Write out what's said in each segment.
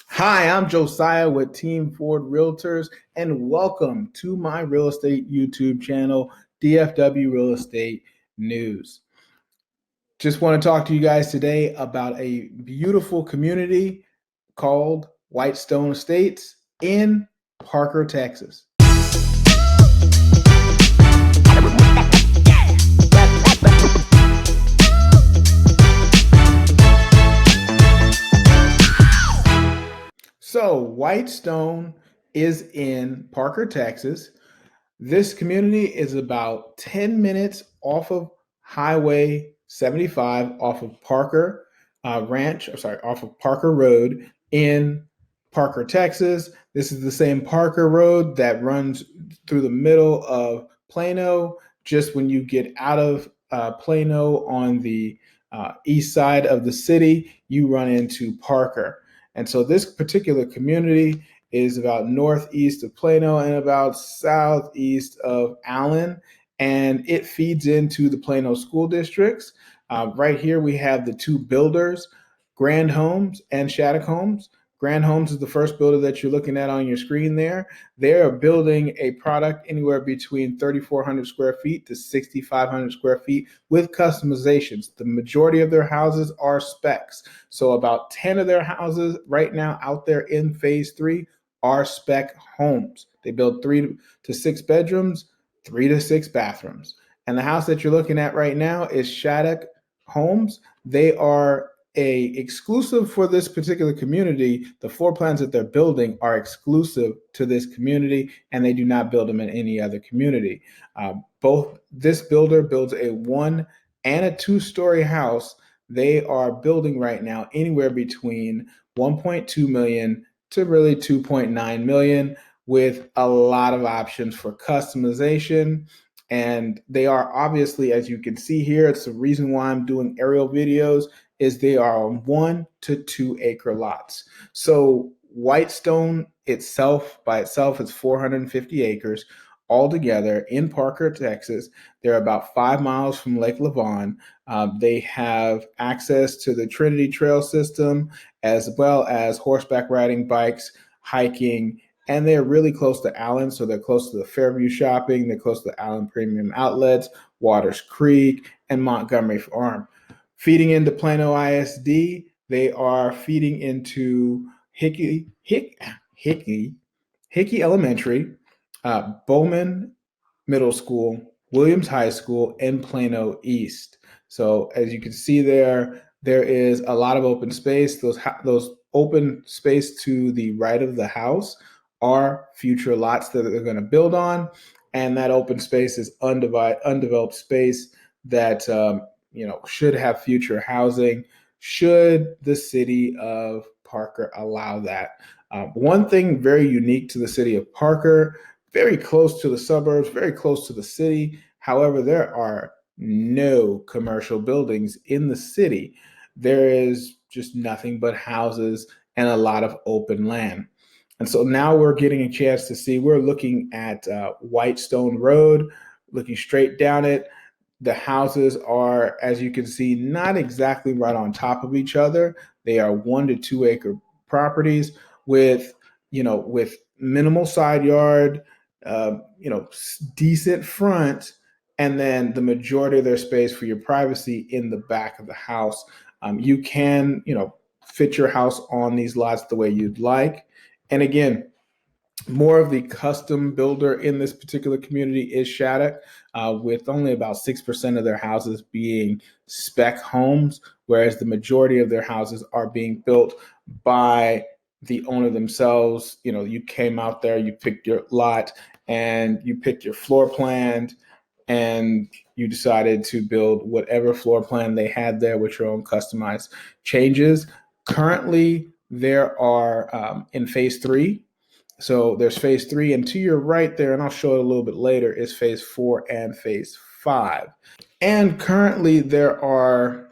Hi, I'm Josiah with Team Ford Realtors, and welcome to my real estate YouTube channel, DFW Real Estate News. Just want to talk to you guys today about a beautiful community called Whitestone Estates in Parker, Texas. So, Whitestone is in Parker, Texas. This community is about 10 minutes off of Highway 75, off of Parker off of Parker Road in Parker, Texas. This is the same Parker Road that runs through the middle of Plano. Just when you get out of Plano on the east side of the city, you run into Parker. And so this particular community is about northeast of Plano and about southeast of Allen, and it feeds into the Plano school districts. Right here, we have the two builders, Grand Homes and Shattuck Homes. Grand Homes is the first builder that you're looking at on your screen there. They are building a product anywhere between 3,400 square feet to 6,500 square feet with customizations. The majority of their houses are specs. So about 10 of their houses right now out there in phase three are spec homes. They build 3 to 6 bedrooms, 3 to 6 bathrooms. And the house that you're looking at right now is Shattuck Homes. They are a exclusive for this particular community. The floor plans that they're building are exclusive to this community, and they do not build them in any other community. Both this builder builds a 1 and a 2 story house. They are building right now anywhere between 1.2 million to really 2.9 million, with a lot of options for customization. And they are obviously, as you can see here, it's the reason why I'm doing aerial videos, is they are on 1 to 2 acre lots. So Whitestone itself, by itself, is 450 acres altogether in Parker, Texas. They're about 5 miles from Lake Lavon. They have access to the Trinity Trail system, as well as horseback riding, bikes, hiking, and they're really close to Allen. So they're close to the Fairview Shopping, they're close to the Allen Premium Outlets, Waters Creek, and Montgomery Farm. Feeding into Plano ISD, they are feeding into Hickey Elementary, Bowman Middle School, Williams High School, and Plano East. So as you can see there is a lot of open space. Those open space to the right of the house are future lots that they're going to build on, and that open space is undeveloped space that should have future housing should the city of Parker allow that. One thing very unique to the city of Parker, very close to the suburbs, very close to the city. However, there are no commercial buildings in the city. There is just nothing but houses and a lot of open land. And so now we're getting a chance to see, we're looking at Whitestone Road, looking straight down it. The houses are, as you can see, not exactly right on top of each other. They are 1 to 2 acre properties with, with minimal side yard, decent front, and then the majority of their space for your privacy in the back of the house. You can, fit your house on these lots the way you'd like. And again, more of the custom builder in this particular community is Shattuck, with only about 6% of their houses being spec homes, whereas the majority of their houses are being built by the owner themselves. You came out there, you picked your lot, and you picked your floor plan, and you decided to build whatever floor plan they had there with your own customized changes. Currently, there are in phase three. So there's phase three, and to your right there, and I'll show it a little bit later, is phase four and phase five. And currently, there are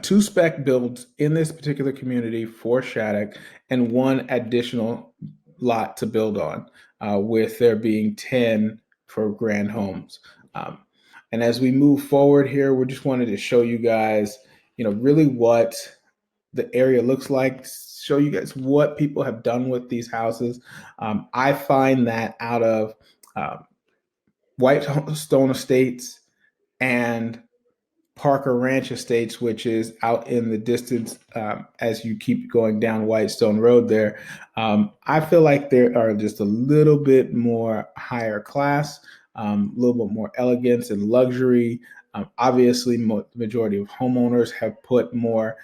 2 spec builds in this particular community for Shattuck, and 1 additional lot to build on, with there being 10 for Grand Homes. Um, and as we move forward here, we just wanted to show you guys, really what the area looks like. show you guys what people have done with these houses. I find that out of Whitestone Estates and Parker Ranch Estates, which is out in the distance as you keep going down Whitestone Road there. I feel like there are just a little bit more higher class, a little bit more elegance and luxury. Obviously, the majority of homeowners have put more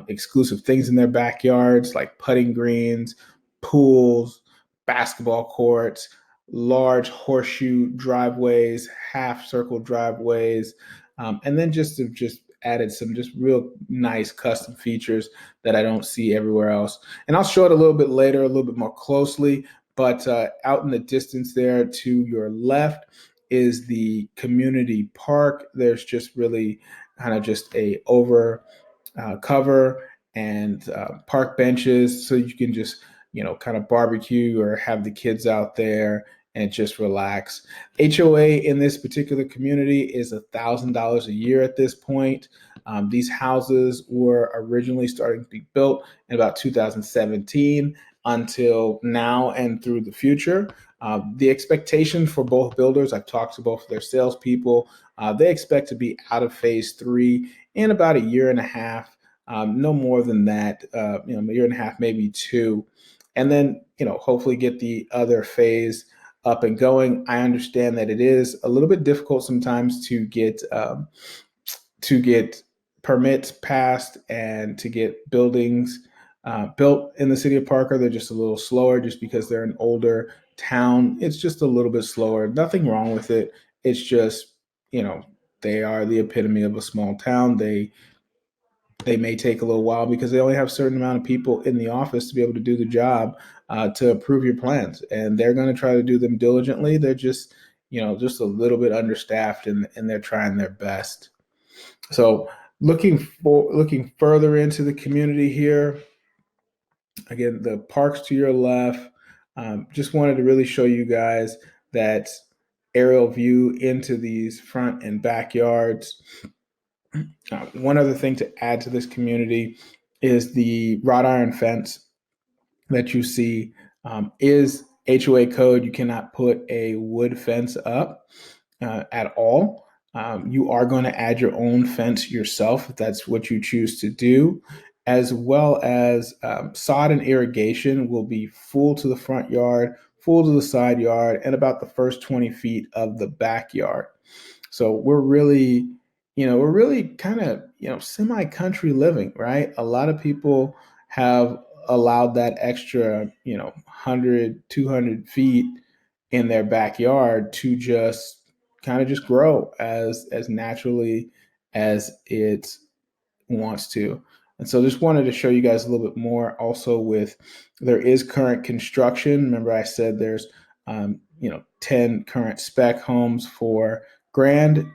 exclusive things in their backyards, like putting greens, pools, basketball courts, large horseshoe driveways, half circle driveways, and then just added some just real nice custom features that I don't see everywhere else. And I'll show it a little bit later, a little bit more closely. But out in the distance there to your left is the community park. There's just really kind of just a over cover and park benches so you can just kind of barbecue or have the kids out there and just relax. HOA in this particular community is $1,000 a year at this point. These houses were originally starting to be built in about 2017 until now and through the future. The expectation for both builders, I've talked to both of their salespeople, they expect to be out of phase three in about a year and a half, no more than that, a year and a half, maybe two. And then, hopefully get the other phase up and going. I understand that it is a little bit difficult sometimes to get permits passed and to get buildings built in the city of Parker. They're just a little slower just because they're an older town. It's just a little bit slower. Nothing wrong with it. It's just, they are the epitome of a small town. They may take a little while because they only have a certain amount of people in the office to be able to do the job to approve your plans, and they're going to try to do them diligently. They're just just a little bit understaffed, and they're trying their best. So looking further into the community here, again, the parks to your left. Just wanted to really show you guys that aerial view into these front and backyards. One other thing to add to this community is the wrought iron fence that you see is HOA code. You cannot put a wood fence up at all. You are going to add your own fence yourself if that's what you choose to do, as well as sod and irrigation will be full to the front yard, full to the side yard, and about the first 20 feet of the backyard. So we're really kind of, semi-country living, right? A lot of people have allowed that extra, 100, 200 feet in their backyard to just kind of just grow as naturally as it wants to. And so just wanted to show you guys a little bit more also with there is current construction. Remember I said there's 10 current spec homes for Grand,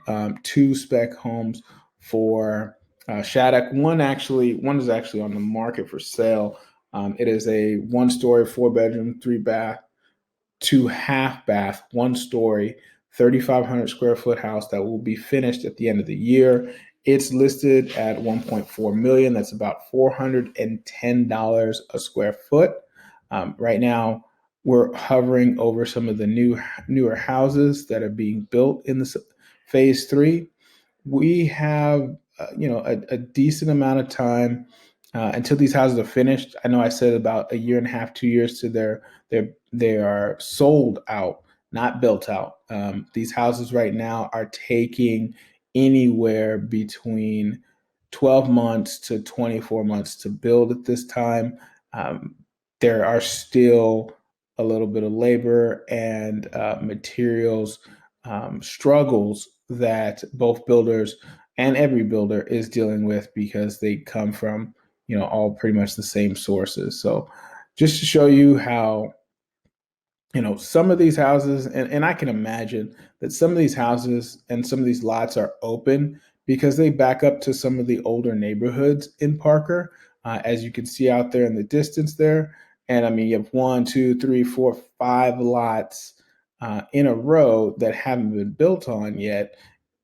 two spec homes for Shattuck. One is actually on the market for sale. It is a 1-story, 4-bedroom, 3-bath, 2 half-bath, 1-story, 3,500 square foot house that will be finished at the end of the year. It's listed at 1.4 million. That's about $410 a square foot. Right now, we're hovering over some of the newer houses that are being built in the phase three. We have a decent amount of time until these houses are finished. I know I said about a year and a half, 2 years to they are sold out, not built out. These houses right now are taking anywhere between 12 months to 24 months to build at this time. There are still a little bit of labor and materials struggles that both builders and every builder is dealing with because they come from all pretty much the same sources. So just to show you how some of these houses, and I can imagine that some of these houses and some of these lots are open because they back up to some of the older neighborhoods in Parker, as you can see out there in the distance there. And I mean, you have 1, 2, 3, 4, 5 lots in a row that haven't been built on yet.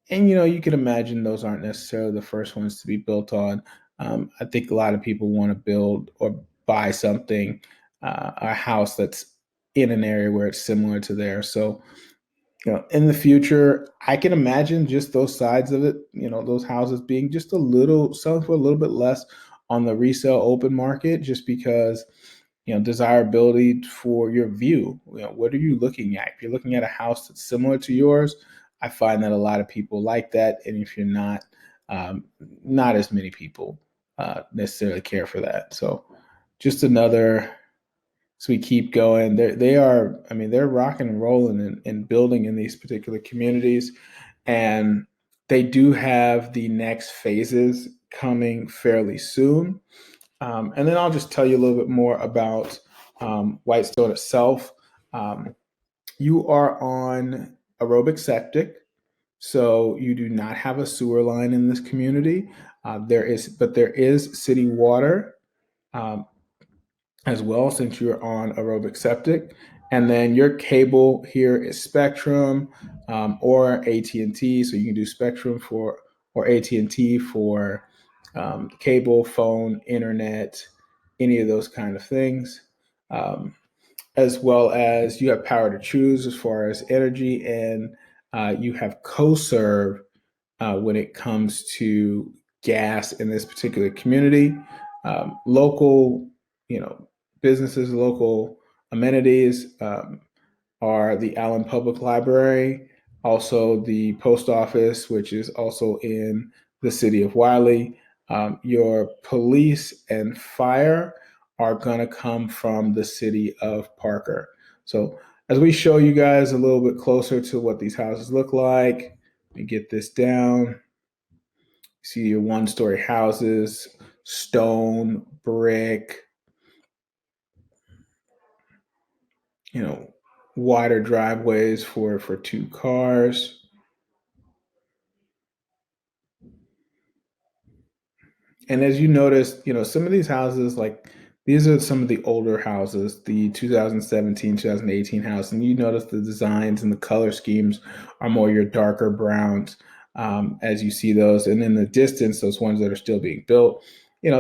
And you can imagine those aren't necessarily the first ones to be built on. I think a lot of people want to build or buy something, a house that's in an area where it's similar to theirs. So, in the future, I can imagine just those sides of it, those houses being just a little selling for a little bit less on the resale open market, just because, desirability for your view. What are you looking at? If you're looking at a house that's similar to yours, I find that a lot of people like that. And if you're not, um, not as many people necessarily care for that. So just another, so we keep going. They are, I mean, they're rocking and rolling and building in these particular communities. And they do have the next phases coming fairly soon. And then I'll just tell you a little bit more about Whitestone itself. Um, you are on aerobic septic, so you do not have a sewer line in this community. But there is city water. Um, as well, since you're on aerobic septic. And then your cable here is Spectrum, or AT&T. So you can do Spectrum for or AT&T for cable, phone, internet, any of those kind of things. As well as you have power to choose as far as energy, and you have co-serve when it comes to gas in this particular community. Local, you know, businesses, local amenities are the Allen Public Library, also the post office, which is also in the city of Wiley. Your police and fire are going to come from the city of Parker. So, as we show you guys a little bit closer to what these houses look like, let me get this down. See your one-story houses, stone, brick, you know, wider driveways for two cars. And as you notice, some of these houses, like these are some of the older houses, the 2017, 2018 house, and you notice the designs and the color schemes are more your darker browns, as you see those. And in the distance, those ones that are still being built,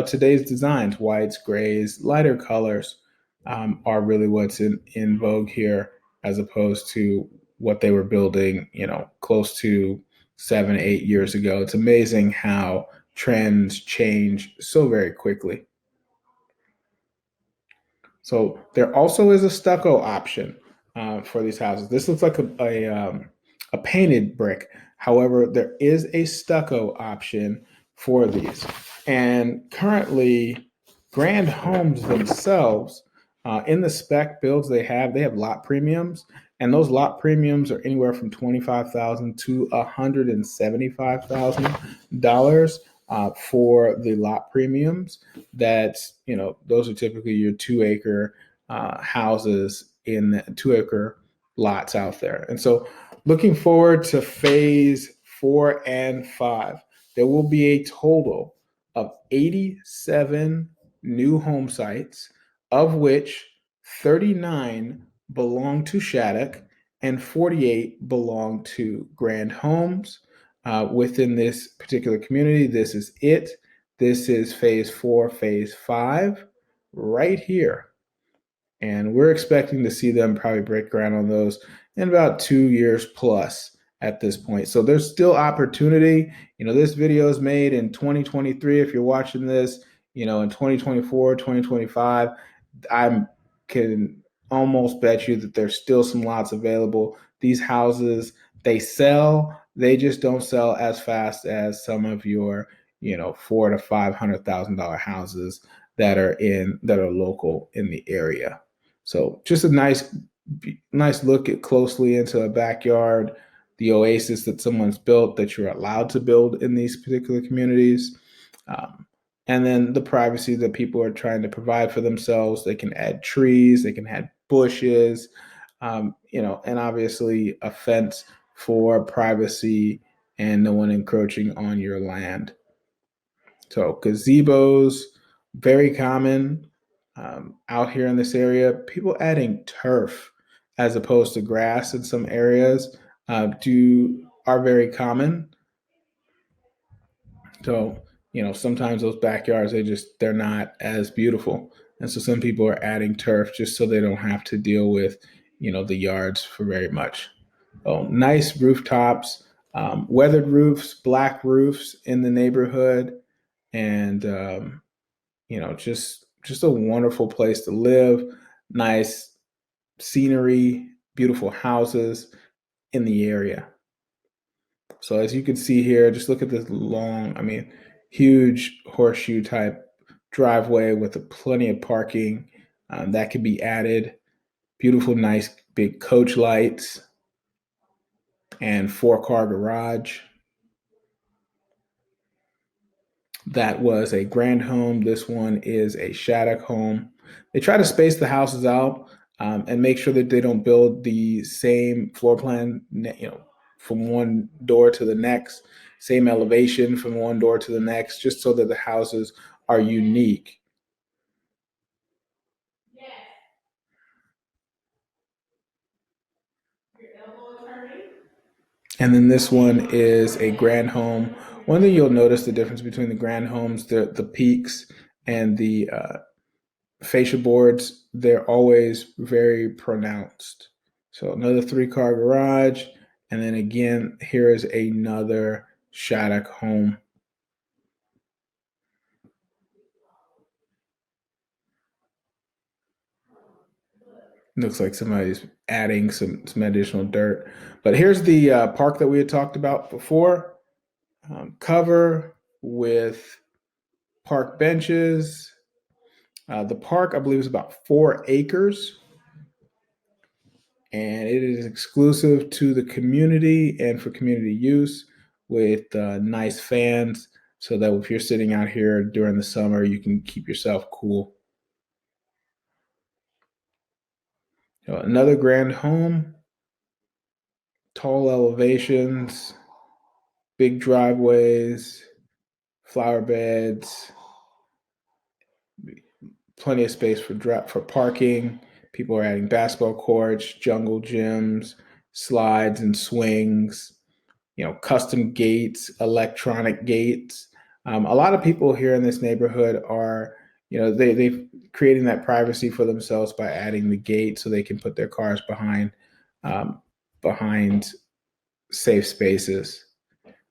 today's designs, whites, grays, lighter colors, are really what's in vogue here, as opposed to what they were building, close to 7, 8 years ago. It's amazing how trends change so very quickly. So there also is a stucco option for these houses. This looks like a painted brick. However, there is a stucco option for these. And currently, Grand Homes themselves, in the spec builds they have lot premiums, and those lot premiums are anywhere from $25,000 to $175,000 for the lot premiums. That those are typically your 2 acre houses in 2 acre lots out there. And so, looking forward to phase 4 and 5, there will be a total of 87 new home sites, of which 39 belong to Shattuck and 48 belong to Grand Homes. Within this particular community, this is it. This is phase 4, phase 5, right here. And we're expecting to see them probably break ground on those in about 2 years plus at this point. So there's still opportunity. This video is made in 2023. If you're watching this, in 2024, 2025, I can almost bet you that there's still some lots available. These houses, they sell, they just don't sell as fast as some of your, $400,000 to $500,000 houses that are local in the area. So just a nice look at closely into a backyard, the oasis that someone's built that you're allowed to build in these particular communities. And then the privacy that people are trying to provide for themselves. They can add trees, they can add bushes, and obviously a fence for privacy and no one encroaching on your land. So gazebos, very common out here in this area. People adding turf as opposed to grass in some areas are very common. So sometimes those backyards they're not as beautiful. And so some people are adding turf just so they don't have to deal with, the yards for very much. Oh, nice rooftops, weathered roofs, black roofs in the neighborhood, and just a wonderful place to live. Nice scenery, beautiful houses in the area. So as you can see here, just look at this long, huge horseshoe type driveway with plenty of parking that could be added. Beautiful, nice big coach lights and 4-car garage. That was a grand home. This one is a Shattuck home. They try to space the houses out and make sure that they don't build the same floor plan, from one door to the next, same elevation from one door to the next, just so that the houses are unique. And then this one is a grand home. One thing you'll notice the difference between the grand homes, the peaks and the fascia boards, they're always very pronounced. So another 3-car garage. And then again, here is another Shattuck home. Looks like somebody's adding some additional dirt. But here's the park that we had talked about before. Cover with park benches. The park, I believe, is about 4 acres, and it is exclusive to the community and for community use with nice fans so that if you're sitting out here during the summer, you can keep yourself cool. Another grand home, tall elevations, big driveways, flower beds, plenty of space for parking. People are adding basketball courts, jungle gyms, slides and swings, custom gates, electronic gates. A lot of people here in this neighborhood are, they've creating that privacy for themselves by adding the gate so they can put their cars um, behind safe spaces.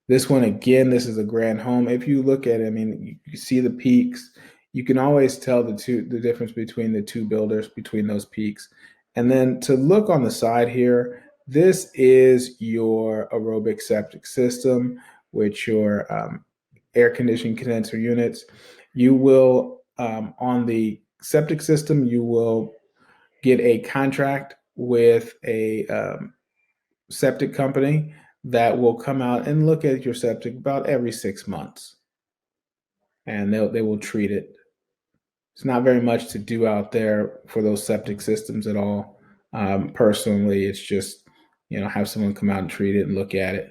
This one, again, this is a grand home. If you look at it, you see the peaks. You can always tell the difference between the two builders, between those peaks. And then to look on the side here, this is your aerobic septic system, which your air conditioning condenser units. You will, on the septic system, you will get a contract with a septic company that will come out and look at your septic about every 6 months, and they will treat it. It's not very much to do out there for those septic systems at all. Personally, it's just have someone come out and treat it and look at it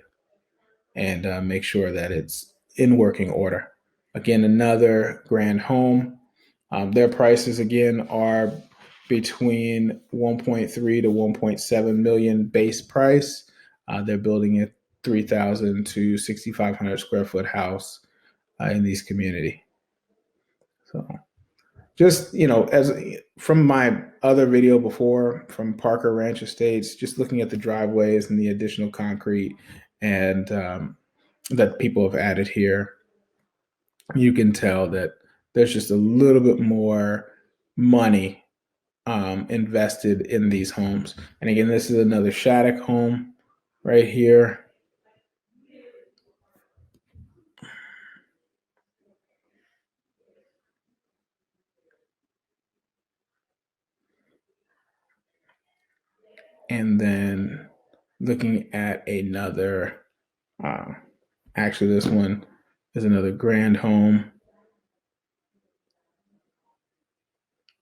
and make sure that it's in working order. Again, another grand home. Their prices again are between 1.3 to 1.7 million base price. They're building a 3,000 to 6,500 square foot house in these community. So just as from my other video before from Parker Ranch Estates, just looking at the driveways and the additional concrete and that people have added here, you can tell that there's just a little bit more money invested in these homes. And again, this is another Shattuck home right here. And then looking at another, actually, this one is another grand home.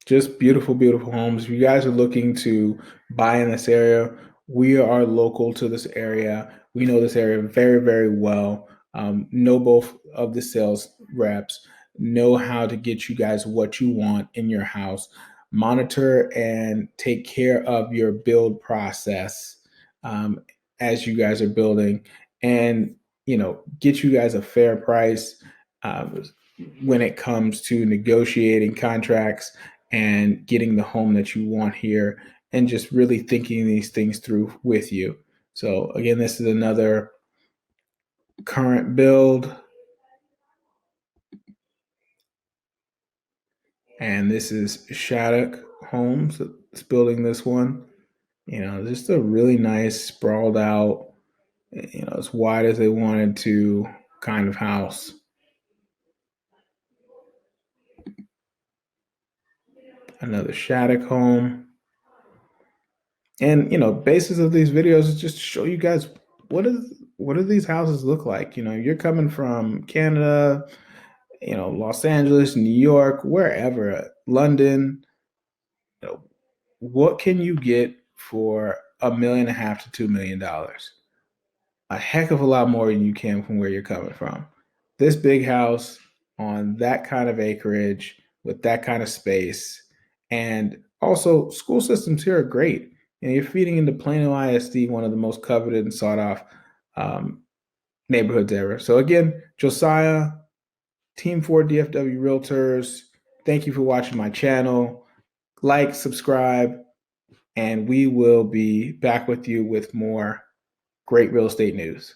Just beautiful, beautiful homes. If you guys are looking to buy in this area, we are local to this area. We know this area very, very well. Know both of the sales reps, know how to get you guys what you want in your house, monitor and take care of your build process as you guys are building, and get you guys a fair price when it comes to negotiating contracts and getting the home that you want here and just really thinking these things through with you. So again, this is another current build, and this is Shattuck Homes that's building this one. Just a really nice sprawled out, as wide as they wanted to kind of house. Another Shattuck home. And basis of these videos is just to show you guys what do these houses look like. You're coming from Canada, Los Angeles, New York, wherever, London. you know, what can you get for $1.5 to $2 million? A heck of a lot more than you can from where you're coming from. This big house on that kind of acreage with that kind of space. And also, school systems here are great. You're feeding into Plano ISD, one of the most coveted and sought off um, neighborhoods ever. So, again, Josiah, Team 4 DFW Realtors, thank you for watching my channel. Like, subscribe, and we will be back with you with more great real estate news.